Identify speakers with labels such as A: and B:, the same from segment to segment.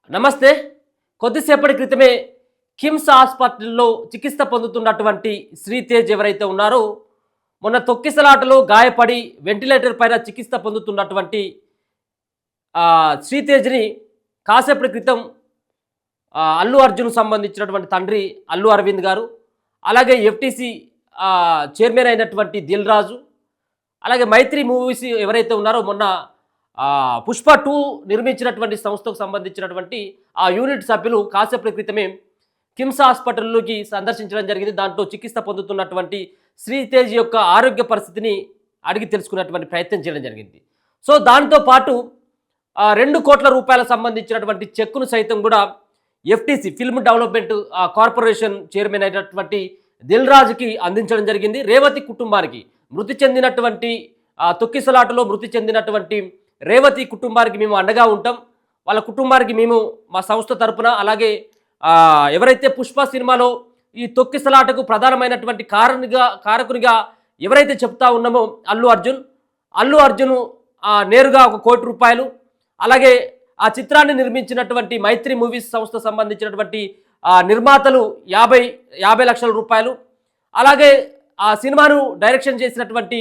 A: నమస్తే. కొద్దిసేపటి క్రితమే కిమ్స్ హాస్పిటల్లో చికిత్స పొందుతున్నటువంటి శ్రీతేజ్ ఎవరైతే ఉన్నారో, మొన్న తొక్కిసలాటలో గాయపడి వెంటిలేటర్ పైన చికిత్స పొందుతున్నటువంటి శ్రీతేజ్ని కాసేపటి క్రితం అల్లు అర్జున్ సంబంధించినటువంటి తండ్రి అల్లు అరవింద్ గారు, అలాగే ఎఫ్టీసీ చైర్మన్ అయినటువంటి దిల్ రాజు, అలాగే మైత్రి మూవీస్ ఎవరైతే ఉన్నారో మొన్న పుష్ప 2 నిర్మించినటువంటి సంస్థకు సంబంధించినటువంటి ఆ యూనిట్ సభ్యులు కాసేపటి క్రితమే కిమ్స్ హాస్పిటల్లోకి సందర్శించడం జరిగింది. దాంట్లో చికిత్స పొందుతున్నటువంటి శ్రీతేజ్ యొక్క ఆరోగ్య పరిస్థితిని అడిగి తెలుసుకున్నటువంటి ప్రయత్నం చేయడం జరిగింది. సో దాంతో పాటు 2 కోట్ల రూపాయలకు సంబంధించినటువంటి చెక్కును సైతం కూడా FTC film development corporation chairman అయినటువంటి దిల్ రాజుకి అందించడం జరిగింది. రేవతి కుటుంబానికి మృతి చెందినటువంటి తొక్కిసలాటలో మృతి చెందినటువంటి రేవతి కుటుంబానికి మేము అండగా ఉంటాం. వాళ్ళ కుటుంబానికి మేము మా సంస్థ తరపున, అలాగే ఎవరైతే పుష్ప సినిమాలో ఈ తొక్కిసలాటకు ప్రధానమైనటువంటి కారకునిగా ఎవరైతే చెప్తా ఉన్నామో అల్లు అర్జున్ నేరుగా 1 కోటి రూపాయలు, అలాగే ఆ చిత్రాన్ని నిర్మించినటువంటి మైత్రి మూవీస్ సంస్థ సంబంధించినటువంటి నిర్మాతలు 50 లక్షల రూపాయలు, అలాగే ఆ సినిమాను డైరెక్షన్ చేసినటువంటి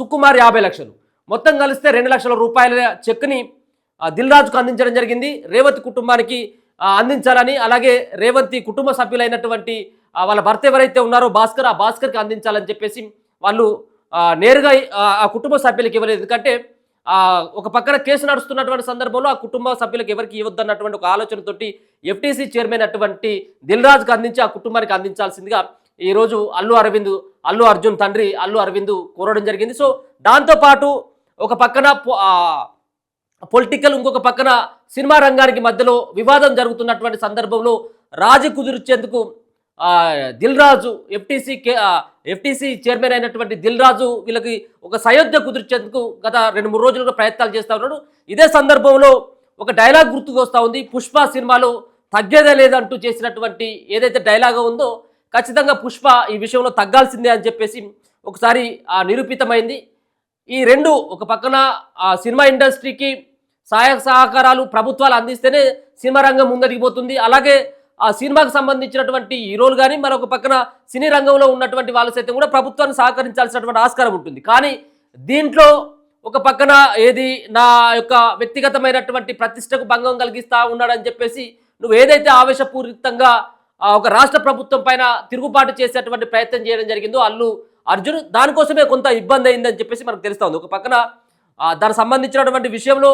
A: సుకుమార్ 50 లక్షలు, మొత్తం కలిస్తే 2 లక్షల రూపాయల చెక్ని దిల్ రాజుకు అందించడం జరిగింది. రేవతి కుటుంబానికి అందించాలని, అలాగే రేవంతి కుటుంబ సభ్యులైనటువంటి వాళ్ళ భర్త ఎవరైతే ఉన్నారో భాస్కర్కి అందించాలని చెప్పేసి వాళ్ళు నేరుగా ఆ కుటుంబ సభ్యులకు ఇవ్వలేదు. ఎందుకంటే ఒక పక్కన కేసు నడుస్తున్నటువంటి సందర్భంలో ఆ కుటుంబ సభ్యులకు ఎవరికి ఇవ్వద్దన్నటువంటి ఒక ఆలోచనతోటి ఎఫ్టీసీ చైర్మన్ అటువంటి దిల్ రాజుకు అందించి ఆ కుటుంబానికి అందించాల్సిందిగా ఈరోజు అల్లు అర్జున్ తండ్రి అల్లు అరవింద్ కోరడం జరిగింది. సో దాంతోపాటు ఒక పక్కన పొలిటికల్, ఇంకొక పక్కన సినిమా రంగానికి మధ్యలో వివాదం జరుగుతున్నటువంటి సందర్భంలో రాజీ కుదిర్చేందుకు దిల్ రాజు ఎఫ్టీసీ చైర్మన్ అయినటువంటి దిల్ రాజు వీళ్ళకి ఒక సయోధ్య కుదిర్చేందుకు గత 2-3 రోజులుగా ప్రయత్నాలు చేస్తూ ఉన్నాడు. ఇదే సందర్భంలో ఒక డైలాగ్ గుర్తుకు వస్తూ ఉంది. పుష్ప సినిమాలో తగ్గేదే లేదంటూ చేసినటువంటి ఏదైతే డైలాగ్ ఉందో, ఖచ్చితంగా పుష్ప ఈ విషయంలో తగ్గాల్సిందే అని చెప్పేసి ఒకసారి నిరూపితమైంది. ఈ 2 ఒక పక్కన సినిమా ఇండస్ట్రీకి సహకారాలు ప్రభుత్వాలు అందిస్తేనే సినిమా రంగం ముందడికి పోతుంది. అలాగే ఆ సినిమాకు సంబంధించినటువంటి హీరోలు కానీ మరొక పక్కన సినీ రంగంలో ఉన్నటువంటి వాళ్ళు సైతం కూడా ప్రభుత్వాన్ని సహకరించాల్సినటువంటి ఆస్కారం ఉంటుంది. కానీ దీంట్లో ఒక పక్కన ఏది నా యొక్క వ్యక్తిగతమైనటువంటి ప్రతిష్టకు భంగం కలిగిస్తా ఉన్నాడని చెప్పేసి నువ్వు ఏదైతే ఆవేశపూరితంగా ఒక రాష్ట్ర ప్రభుత్వం పైన తిరుగుబాటు చేసేటువంటి ప్రయత్నం చేయడం జరిగిందో అల్లు అర్జున్, దానికోసమే కొంత ఇబ్బంది అయిందని చెప్పేసి మనకు తెలుస్తూ ఉంది. ఒక పక్కన దానికి సంబంధించినటువంటి విషయంలో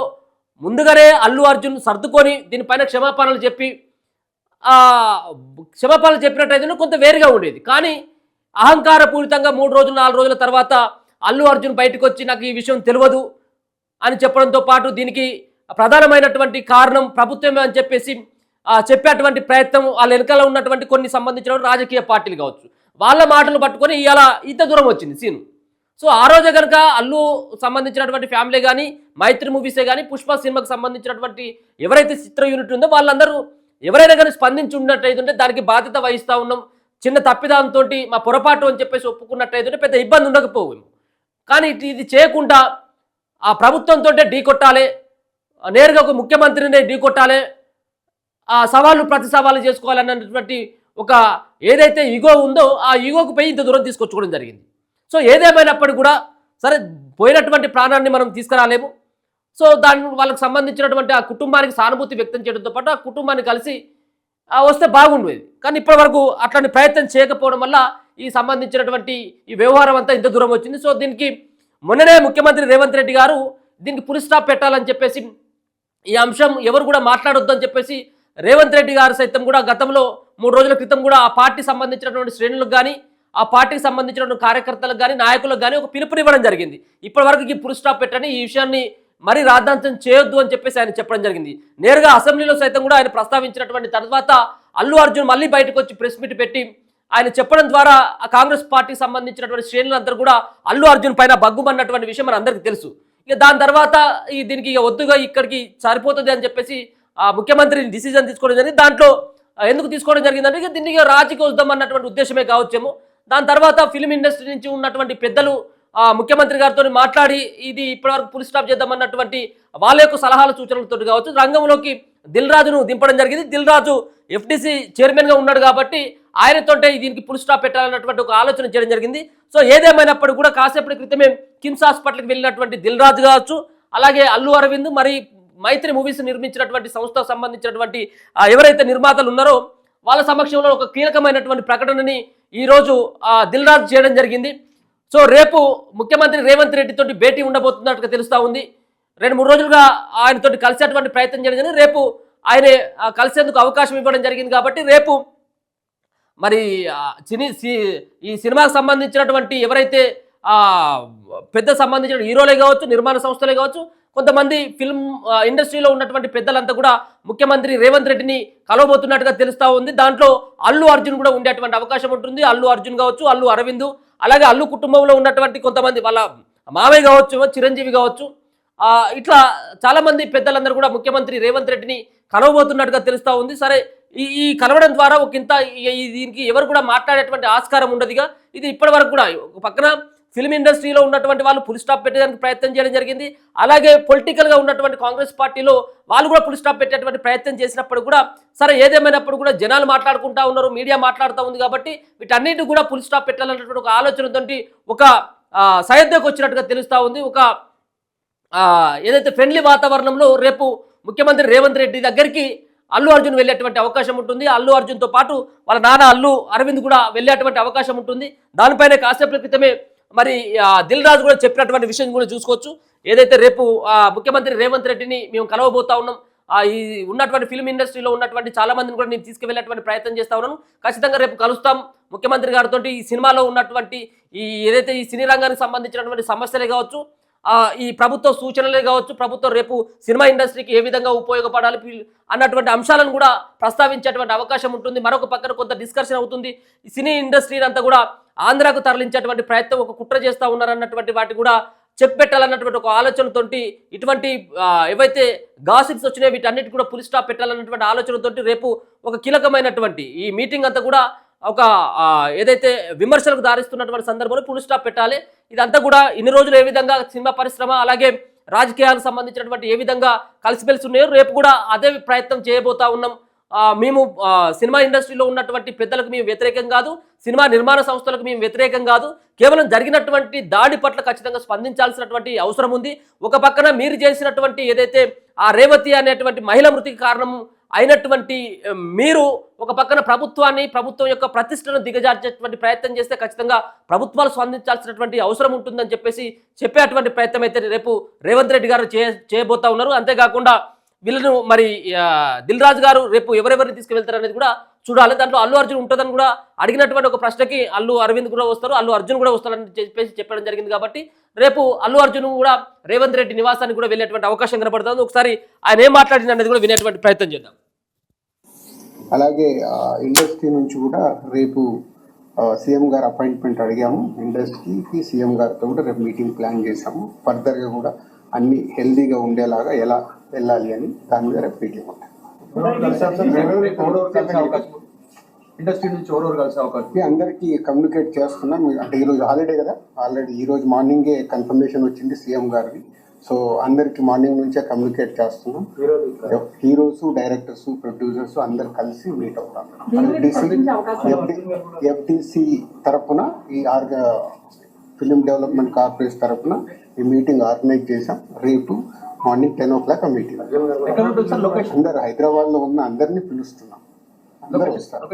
A: ముందుగానే అల్లు అర్జున్ సర్దుకొని దీనిపైన క్షమాపణలు చెప్పినట్టయితే కొంత వేరుగా ఉండేది. కానీ అహంకారపూరితంగా 3 రోజులు 4 రోజుల తర్వాత అల్లు అర్జున్ బయటకు వచ్చి నాకు ఈ విషయం తెలియదు అని చెప్పడంతో పాటు దీనికి ప్రధానమైనటువంటి కారణం ప్రభుత్వమే అని చెప్పేసి చెప్పేటువంటి ప్రయత్నం వాళ్ళ వెనకాల ఉన్నటువంటి కొన్ని సంబంధించిన రాజకీయ పార్టీలు కావచ్చు, వాళ్ళ మాటలు పట్టుకొని ఇలా ఇంత దూరం వచ్చింది సీను. సో ఆ రోజే కనుక అల్లు సంబంధించినటువంటి ఫ్యామిలీ కానీ మైత్రి మూవీసే కానీ పుష్ప సినిమాకి సంబంధించినటువంటి ఎవరైతే చిత్ర యూనిట్ ఉందో వాళ్ళందరూ ఎవరైనా కానీ స్పందించి ఉన్నట్టయితుంటే దానికి బాధ్యత వహిస్తూ ఉన్నాం, చిన్న తప్పిదంతో మా పొరపాటు అని చెప్పేసి ఒప్పుకున్నట్టయితుంటే పెద్ద ఇబ్బంది ఉండకపోవు. కానీ ఇది చేయకుండా ఆ ప్రభుత్వంతో ఢీకొట్టాలి, నేరుగా ఒక ముఖ్యమంత్రిని ఢీకొట్టాలి, ఆ సవాళ్ళు ప్రతి సవాళ్ళు చేసుకోవాలన్నటువంటి ఒక ఏదైతే ఈగో ఉందో ఆ ఈగోకు పోయి ఇంత దూరం తీసుకొచ్చుకోవడం జరిగింది. సో ఏదేమైనప్పటికీ కూడా సరే, పోయినటువంటి ప్రాణాన్ని మనం తీసుకురాలేము. సో వాళ్ళకి సంబంధించినటువంటి ఆ కుటుంబానికి సానుభూతి వ్యక్తం చేయడంతో పాటు ఆ కుటుంబాన్ని కలిసి వస్తే బాగుండేది. కానీ ఇప్పటి వరకు అట్లాంటి ప్రయత్నం చేయకపోవడం వల్ల ఈ సంబంధించినటువంటి ఈ వ్యవహారం అంతా ఇంత దూరం వచ్చింది. సో దీనికి మొన్ననే ముఖ్యమంత్రి రేవంత్ రెడ్డి గారు దీనికి పులి స్టాప్ పెట్టాలని చెప్పేసి, ఈ అంశం ఎవరు కూడా మాట్లాడొద్దని చెప్పేసి రేవంత్ రెడ్డి గారు సైతం కూడా గతంలో 3 రోజుల క్రితం కూడా ఆ పార్టీ సంబంధించినటువంటి శ్రేణులకు కానీ ఆ పార్టీకి సంబంధించినటువంటి కార్యకర్తలకు కానీ నాయకులకు కానీ ఒక పిలుపునివ్వడం జరిగింది. ఇప్పటి వరకు ఈ పులి స్టాప్ పెట్టని, ఈ విషయాన్ని మరీ రాద్ధాంతం చేయొద్దు అని చెప్పేసి ఆయన చెప్పడం జరిగింది. నేరుగా అసెంబ్లీలో సైతం కూడా ఆయన ప్రస్తావించినటువంటి తర్వాత అల్లు అర్జున్ మళ్ళీ బయటకు వచ్చి ప్రెస్ మీట్ పెట్టి ఆయన చెప్పడం ద్వారా ఆ కాంగ్రెస్ పార్టీకి సంబంధించినటువంటి శ్రేణులందరూ కూడా అల్లు అర్జున్ పైన బగ్గుమన్నటువంటి విషయం మన అందరికీ తెలుసు. ఇక దాని తర్వాత దీనికి వద్దుగా ఇక్కడికి సరిపోతుంది అని చెప్పేసి ముఖ్యమంత్రి డిసిజన్ తీసుకోవడం జరిగింది. దాంట్లో ఎందుకు తీసుకోవడం జరిగిందంటే ఇక దీనికి రాజకీయ వద్దాం అన్నటువంటి ఉద్దేశమే కావచ్చేమో. దాని తర్వాత ఫిల్మ్ ఇండస్ట్రీ నుంచి ఉన్నటువంటి పెద్దలు ముఖ్యమంత్రి గారితో మాట్లాడి ఇది ఇప్పటివరకు ఫుల్ స్టాప్ చేద్దామన్నటువంటి వాళ్ళ యొక్క సలహాలు సూచనలతో కావచ్చు రంగంలోకి దిల్ రాజును దింపడం జరిగింది. దిల్ రాజు ఎఫ్డీసీ చైర్మన్గా ఉన్నాడు కాబట్టి ఆయనతోటే దీనికి ఫుల్ స్టాప్ పెట్టాలన్నటువంటి ఒక ఆలోచన చేయడం జరిగింది. సో ఏదేమైనప్పుడు కూడా కాసేపటి క్రితమే కిమ్స్ హాస్పిటల్కి వెళ్ళినటువంటి దిల్ రాజు కావచ్చు, అలాగే అల్లు అరవింద్, మరి మైత్రి మూవీస్ నిర్మించినటువంటి సంస్థకు సంబంధించినటువంటి ఎవరైతే నిర్మాతలు ఉన్నారో వాళ్ళ సమక్షంలో ఒక కీలకమైనటువంటి ప్రకటనని ఈరోజు దిల్ రాజు చేయడం జరిగింది. సో రేపు ముఖ్యమంత్రి రేవంత్ రెడ్డితో భేటీ ఉండబోతున్నట్టుగా తెలుస్తూ ఉంది. 2-3 రోజులుగా ఆయనతోటి కలిసేటువంటి ప్రయత్నం చేయడం జరిగింది. రేపు ఆయన కలిసేందుకు అవకాశం ఇవ్వడం జరిగింది కాబట్టి రేపు మరి ఈ సినిమాకు సంబంధించినటువంటి ఎవరైతే పెద్ద సంబంధించిన హీరోలే కావచ్చు, నిర్మాణ సంస్థలే కావచ్చు, కొంతమంది ఫిల్మ్ ఇండస్ట్రీలో ఉన్నటువంటి పెద్దలంతా కూడా ముఖ్యమంత్రి రేవంత్ రెడ్డిని కలవబోతున్నట్టుగా తెలుస్తూ ఉంది. దాంట్లో అల్లు అర్జున్ కూడా ఉండేటువంటి అవకాశం ఉంటుంది. అల్లు అర్జున్ కావచ్చు, అల్లు అరవింద్, అలాగే అల్లు కుటుంబంలో ఉన్నటువంటి కొంతమంది వాళ్ళ మావయ్య కావచ్చు, చిరంజీవి కావచ్చు, ఇట్లా చాలామంది పెద్దలందరూ కూడా ముఖ్యమంత్రి రేవంత్ రెడ్డిని కలవబోతున్నట్టుగా తెలుస్తూ ఉంది. సరే, ఈ కలవడం ద్వారా దీనికి ఎవరు కూడా మాట్లాడేటువంటి ఆస్కారం ఉండదుగా. ఇది ఇప్పటి వరకు కూడా ఒక పక్కన ఫిల్మ్ ఇండస్ట్రీలో ఉన్నటువంటి వాళ్ళు ఫుల్ స్టాప్ పెట్టేదానికి ప్రయత్నం చేయడం జరిగింది. అలాగే పొలిటికల్గా ఉన్నటువంటి కాంగ్రెస్ పార్టీలో వాళ్ళు కూడా ఫుల్ స్టాప్ పెట్టేటువంటి ప్రయత్నం చేసినప్పుడు కూడా సరే ఏదేమైనప్పుడు కూడా జనాలు మాట్లాడుకుంటా ఉన్నారు, మీడియా మాట్లాడుతూ ఉంది కాబట్టి వీటన్నిటి కూడా ఫుల్ స్టాప్ పెట్టాలన్నటువంటి ఒక ఆలోచనతో ఒక సయోధ్యకు వచ్చినట్టుగా తెలుస్తూ ఉంది. ఒక ఏదైతే ఫ్రెండ్లీ వాతావరణంలో రేపు ముఖ్యమంత్రి రేవంత్ రెడ్డి దగ్గరికి అల్లు అర్జున్ వెళ్ళేటువంటి అవకాశం ఉంటుంది. అల్లు అర్జున్తో పాటు వాళ్ళ నాన్న అల్లు అరవింద్ కూడా వెళ్ళేటువంటి అవకాశం ఉంటుంది. దానిపైన కాసేపటి క్రితమే మరి దిల్ రాజు కూడా చెప్పినటువంటి విషయం కూడా చూసుకోవచ్చు. ఏదైతే రేపు ముఖ్యమంత్రి రేవంత్ రెడ్డిని మేము కలవబోతా ఉన్నాం, ఈ ఉన్నటువంటి ఫిల్మ్ ఇండస్ట్రీలో ఉన్నటువంటి చాలా మందిని కూడా నేను తీసుకువెళ్ళేటువంటి ప్రయత్నం చేస్తా ఉన్నాను. ఖచ్చితంగా రేపు కలుస్తాం ముఖ్యమంత్రి గారితో. ఈ సినిమాలో ఉన్నటువంటి ఏదైతే ఈ సినీ రంగానికి సంబంధించినటువంటి సమస్యలే కావచ్చు, ఈ ప్రభుత్వ సూచనలే కావచ్చు, ప్రభుత్వం రేపు సినిమా ఇండస్ట్రీకి ఏ విధంగా ఉపయోగపడాలి అన్నటువంటి అంశాలను కూడా ప్రస్తావించేటువంటి అవకాశం ఉంటుంది. మరొక పక్కన కొంత డిస్కషన్ అవుతుంది. ఈ సినీ ఇండస్ట్రీని అంతా కూడా ఆంధ్రాకు తరలించేటువంటి ప్రయత్నం ఒక కుట్ర చేస్తూ ఉన్నారన్నటువంటి వాటి కూడా చెక్ పెట్టాలన్నటువంటి ఒక ఆలోచనతోటి ఇటువంటి ఏవైతే గాసిప్స్ వచ్చినాయో వీటన్నిటి కూడా ఫుల్ స్టాప్ పెట్టాలన్నటువంటి ఆలోచనతోటి రేపు ఒక కీలకమైనటువంటి ఈ మీటింగ్ అంతా కూడా ఒక ఏదైతే విమర్శలకు దారిస్తున్నటువంటి సందర్భంలో ఫుల్ స్టాప్ పెట్టాలి. ఇదంతా కూడా ఇన్ని రోజులు ఏ విధంగా సినిమా పరిశ్రమ అలాగే రాజకీయాలకు సంబంధించినటువంటి ఏ విధంగా కలిసిమెలిసి ఉన్నాయో రేపు కూడా అదే ప్రయత్నం చేయబోతా ఉన్నాం. మేము సినిమా ఇండస్ట్రీలో ఉన్నటువంటి పెద్దలకు మేము వ్యతిరేకం కాదు, సినిమా నిర్మాణ సంస్థలకు మేము వ్యతిరేకం కాదు, కేవలం జరిగినటువంటి దాడి పట్ల ఖచ్చితంగా స్పందించాల్సినటువంటి అవసరం ఉంది. ఒక పక్కన మీరు చేసినటువంటి ఏదైతే రేవతి అనేటువంటి మహిళ మృతికి కారణం అయినటువంటి మీరు ఒక పక్కన ప్రభుత్వం యొక్క ప్రతిష్టను దిగజార్చేటువంటి ప్రయత్నం చేస్తే ఖచ్చితంగా ప్రభుత్వాలు స్పందించాల్సినటువంటి అవసరం ఉంటుందని చెప్పేటువంటి ప్రయత్నం అయితే రేపు రేవంత్ రెడ్డి గారు చేయబోతా ఉన్నారు. అంతేకాకుండా వీళ్ళను మరి దిల్ రాజు గారు రేపు ఎవరెవరిని తీసుకువెళ్తారనేది కూడా చూడాలి. దాంట్లో అల్లు అర్జున్ ఉంటుందని కూడా అడిగినటువంటి ఒక ప్రశ్నకి అల్లు అరవింద్ కూడా వస్తారు, అల్లు అర్జున్ కూడా వస్తారని చెప్పడం జరిగింది. కాబట్టి రేపు అల్లు అర్జున్ కూడా రేవంత్ రెడ్డి నివాసానికి కూడా వెళ్ళేటువంటి అవకాశం కనబడుతుంది. ఒకసారి ఆయన ఏం మాట్లాడింది అనేది కూడా వినేటువంటి ప్రయత్నం చేద్దాం.
B: అలాగే ఇండస్ట్రీ నుంచి కూడా రేపు సీఎం గారు అపాయింట్మెంట్ అడిగాము. ఇండస్ట్రీకి సీఎం గారితో కూడా రేపు మీటింగ్ ప్లాన్ చేసాము. ఫర్దర్గా కూడా అన్ని హెల్దీగా ఉండేలాగా ఎలా వెళ్ళాలి అని దాని మీద రేపు మీటింగ్ ఉంటాయి.
C: ఇండస్ట్రీ నుంచి ఎవరెవరు కలిసే అవకాశం
B: అందరికీ కమ్యూనికేట్ చేస్తున్నాం. అంటే ఈరోజు హాలిడే కదా, ఆల్రెడీ ఈరోజు మార్నింగే కన్ఫర్మేషన్ వచ్చింది సీఎం గారికి. సో అందరికి మార్నింగ్ నుంచే కమ్యూనికేట్ చేస్తున్నాం. హీరోస్, డైరెక్టర్స్, ప్రొడ్యూసర్స్ అందరు కలిసి మీట్ అవుతాం. ఎఫ్డిసి తరఫున ఈ ఫిలిం డెవలప్మెంట్ కార్పొరేషన్ తరఫున ఈ మీటింగ్ ఆర్గనైజ్ చేసాం. రేపు మార్నింగ్ 10 o'clock ఆ మీటింగ్. అందరు హైదరాబాద్ లో ఉన్న అందరినీ పిలుస్తున్నాం. అందరూ వస్తారు.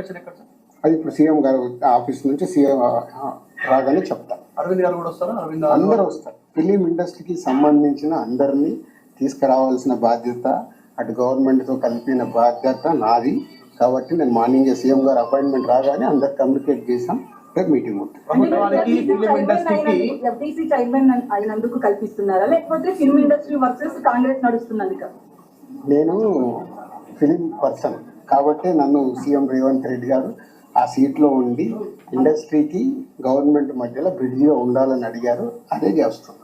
B: అది ఇప్పుడు సీఎం గారు ఆఫీస్ నుంచి సీఎం రాగానే చెప్తారు.
C: అరవింద్ గారు కూడా వస్తారు.
B: అందరూ వస్తారు. ఫిలిం ఇండస్ట్రీకి సంబంధించిన అందరినీ తీసుకురావాల్సిన బాధ్యత అటు గవర్నమెంట్తో కలిపిన బాధ్యత నాది. కాబట్టి నేను మార్నింగ్ సీఎం గారు అపాయింట్మెంట్ రాగానే అందరు కమ్యూనికేట్ చేసాం. రేపు మీటింగ్ ఉంటుంది.
D: అయినందుకు కల్పిస్తున్నారా లేకపోతే ఫిల్మ్ ఇండస్ట్రీ వర్సెస్ కాంగ్రెస్ నడుస్తున్నందుక?
B: నేను ఫిలిం పర్సన్ కాబట్టి నన్ను సీఎం రేవంత్ రెడ్డి గారు ఆ సీట్లో ఉండి ఇండస్ట్రీకి గవర్నమెంట్ మధ్యలో బ్రిడ్జిగా ఉండాలని అడిగారు. అదే చేస్తున్నాను.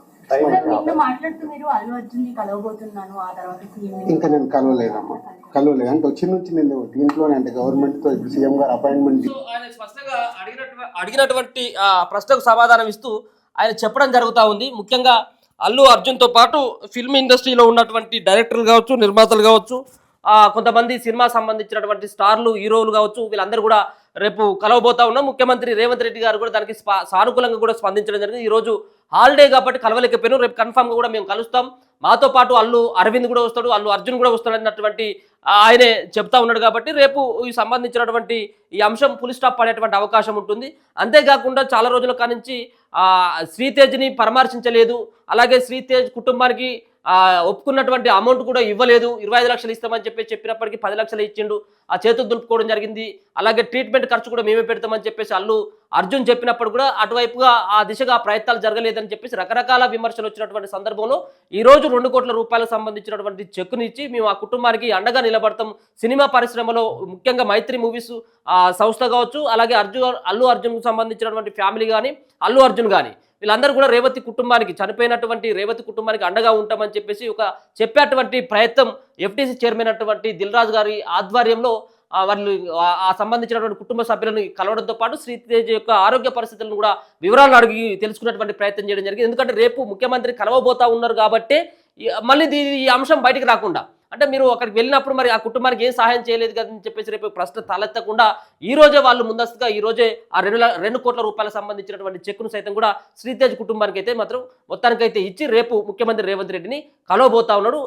B: ఇంకా నేను కలవలేదమ్మా, కలవలేదు. అంటే వచ్చి నుంచి నేను దీంట్లోనే అంటే గవర్నమెంట్తో ఇప్పుడు సీఎం గారు అపాయింట్మెంట్
A: ఆయన స్పష్టంగా అడిగినటువంటి ప్రశ్నకు సమాధానం ఇస్తూ ఆయన చెప్పడం జరుగుతూ ఉంది. ముఖ్యంగా అల్లు అర్జున్తో పాటు ఫిల్మ్ ఇండస్ట్రీలో ఉన్నటువంటి డైరెక్టర్లు కావచ్చు, నిర్మాతలు కావచ్చు, కొంతమంది సినిమా సంబంధించినటువంటి స్టార్లు హీరోలు కావచ్చు వీళ్ళందరూ కూడా రేపు కలవబోతా ఉన్నాం. ముఖ్యమంత్రి రేవంత్ రెడ్డి గారు కూడా దానికి సానుకూలంగా కూడా స్పందించడం జరిగింది. ఈరోజు హాలిడే కాబట్టి కలవలేకపోయాను, రేపు కన్ఫామ్గా కూడా మేము కలుస్తాం, మాతో పాటు అల్లు అరవింద్ కూడా వస్తాడు, అల్లు అర్జున్ కూడా వస్తాడు అన్నటువంటి ఆయనే చెప్తా ఉన్నాడు. కాబట్టి రేపు ఈ సంబంధించినటువంటి ఈ అంశం ఫుల్ స్టాప్ పడేటువంటి అవకాశం ఉంటుంది. అంతేకాకుండా చాలా రోజుల కానించి శ్రీతేజ్ని పరామర్శించలేదు, అలాగే శ్రీతేజ్ కుటుంబానికి ఒప్పుకున్నటువంటి అమౌంట్ కూడా ఇవ్వలేదు. 25 లక్షలు ఇస్తామని చెప్పినప్పటికీ 10 లక్షలు ఇచ్చిండు, ఆ చేతులు దులుపుకోవడం జరిగింది. అలాగే ట్రీట్మెంట్ ఖర్చు కూడా మేమే పెడతామని చెప్పేసి అల్లు అర్జున్ చెప్పినప్పుడు కూడా అటువైపుగా ఆ దిశగా ప్రయత్నాలు జరగలేదని చెప్పేసి రకరకాల విమర్శలు వచ్చినటువంటి సందర్భంలో ఈరోజు 2 కోట్ల రూపాయలకు సంబంధించినటువంటి చెక్కుని ఇచ్చి మేము ఆ కుటుంబానికి అండగా నిలబడతాం, సినిమా పరిశ్రమలో ముఖ్యంగా మైత్రి మూవీస్ సంస్థ కావచ్చు, అలాగే అల్లు అర్జున్కు సంబంధించినటువంటి ఫ్యామిలీ కానీ అల్లు అర్జున్ కానీ వీళ్ళందరూ కూడా రేవతి కుటుంబానికి, చనిపోయినటువంటి రేవతి కుటుంబానికి అండగా ఉంటామని చెప్పేసి చెప్పేటువంటి ప్రయత్నం ఎఫ్టీసీ చైర్మన్ అటువంటి దిల్ రాజు గారి ఆధ్వర్యంలో వాళ్ళు ఆ సంబంధించినటువంటి కుటుంబ సభ్యులను కలవడంతో పాటు శ్రీతేజ్ యొక్క ఆరోగ్య పరిస్థితులను కూడా వివరాలు అడిగి తెలుసుకున్నటువంటి ప్రయత్నం చేయడం జరిగింది. ఎందుకంటే రేపు ముఖ్యమంత్రి కలవబోతా ఉన్నారు కాబట్టి మళ్ళీ ఈ అంశం బయటికి రాకుండా, అంటే మీరు అక్కడికి వెళ్ళినప్పుడు మరి ఆ కుటుంబానికి ఏం సహాయం చేయలేదు కదని చెప్పేసి రేపు ప్రశ్న తలెత్తకుండా ఈ రోజే వాళ్ళు ముందస్తుగా ఈ రోజే ఆ 2 కోట్ల రూపాయలకు సంబంధించినటువంటి చెక్కును సైతం కూడా శ్రీతేజ్ కుటుంబానికి అయితే మాత్రం మొత్తానికైతే ఇచ్చి రేపు ముఖ్యమంత్రి రేవంత్ రెడ్డిని కలవబోతా ఉన్నాడు.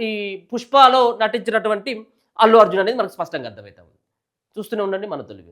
A: ఈ పుష్పలో నటించినటువంటి అల్లు అర్జున్ అనేది మనకు స్పష్టంగా అర్థమవుతా ఉంది. చూస్తూనే ఉండండి మన తెలుగు.